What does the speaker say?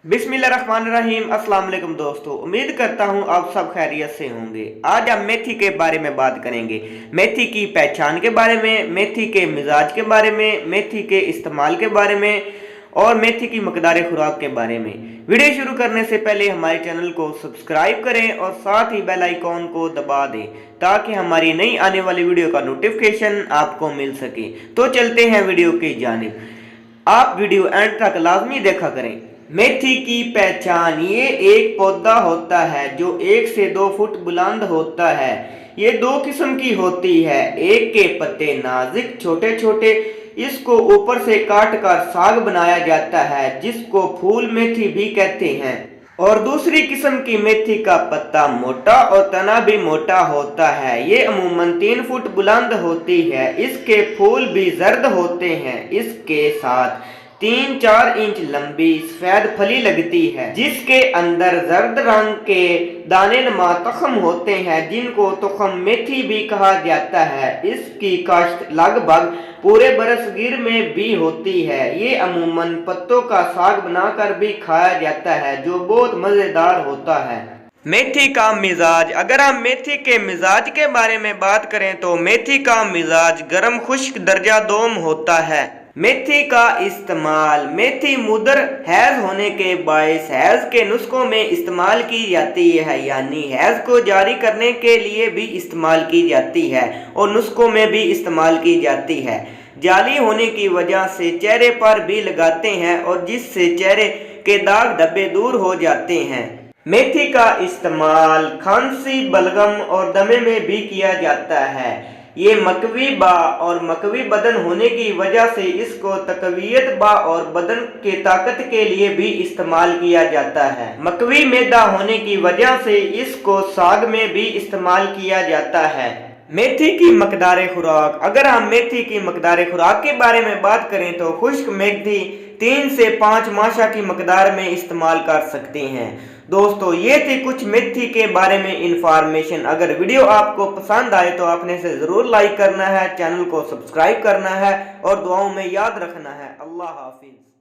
बिस्मिल्लाहिर्रहमानिर्रहीम। अस्सलाम वालेकुम दोस्तों, उम्मीद करता हूँ आप सब खैरियत से होंगे। आज हम मेथी के बारे में बात करेंगे। मेथी की पहचान के बारे में, मेथी के मिजाज के बारे में, मेथी के इस्तेमाल के बारे में और मेथी की मकदार खुराक के बारे में। वीडियो शुरू करने से पहले हमारे चैनल को सब्सक्राइब करें और साथ ही बेल आइकॉन को दबा दें ताकि हमारी नई आने वाली वीडियो का नोटिफिकेशन आपको मिल सके। तो चलते हैं वीडियो की जानिब। आप वीडियो एंड तक लाजमी देखा करें। मेथी की पहचान, ये एक पौधा होता है जो 1 से 2 फुट बुलंद होता है। ये 2 किस्म की होती है। एक के पत्ते नाजुक छोटे छोटे, इसको ऊपर से काट कर साग बनाया जाता है जिसको फूल मेथी भी कहते हैं। और दूसरी किस्म की मेथी का पत्ता मोटा और तना भी मोटा होता है। ये अमूमन 3 फुट बुलंद होती है। इसके फूल भी जर्द होते हैं। इसके साथ 3-4 इंच लंबी सफेद फली लगती है जिसके अंदर जर्द रंग के दानेनुमा तख्म होते हैं जिनको तुख्म मेथी भी कहा जाता है। इसकी काश्त लगभग पूरे बरसगीर में भी होती है। ये अमूमन पत्तों का साग बनाकर भी खाया जाता है जो बहुत मज़ेदार होता है। मेथी का मिजाज, अगर हम मेथी के मिजाज के बारे में बात करें तो मेथी का मिजाज गर्म खुश्क दर्जा दोम होता है। मेथी का इस्तेमाल, मेथी मुदर हैज होने के बायस हैज के नुस्खों में इस्तेमाल की जाती है, यानी हैज को जारी करने के लिए भी इस्तेमाल की जाती है और नुस्खों में भी इस्तेमाल की जाती है। जाली होने की वजह से चेहरे पर भी लगाते हैं और जिससे चेहरे के दाग धब्बे दूर हो जाते हैं। मेथी का इस्तेमाल खांसी, बलगम और दमे में भी किया जाता है। ये मकवी बा और मकवी बदन होने की वजह से इसको तकवीयत बा और बदन के ताकत के लिए भी इस्तेमाल किया जाता है। मकवी मैदा होने की वजह से इसको साग में भी इस्तेमाल किया जाता है। मेथी की मकदार खुराक, अगर हम मेथी की मकदार खुराक के बारे में बात करें तो खुश्क मेथी 3 से 5 माशा की मकदार में इस्तेमाल कर सकते हैं। दोस्तों, ये थी कुछ मेथी के बारे में इंफॉर्मेशन। अगर वीडियो आपको पसंद आए तो आपने से ज़रूर लाइक करना है, चैनल को सब्सक्राइब करना है और दुआओं में याद रखना है। अल्लाह हाफिज़।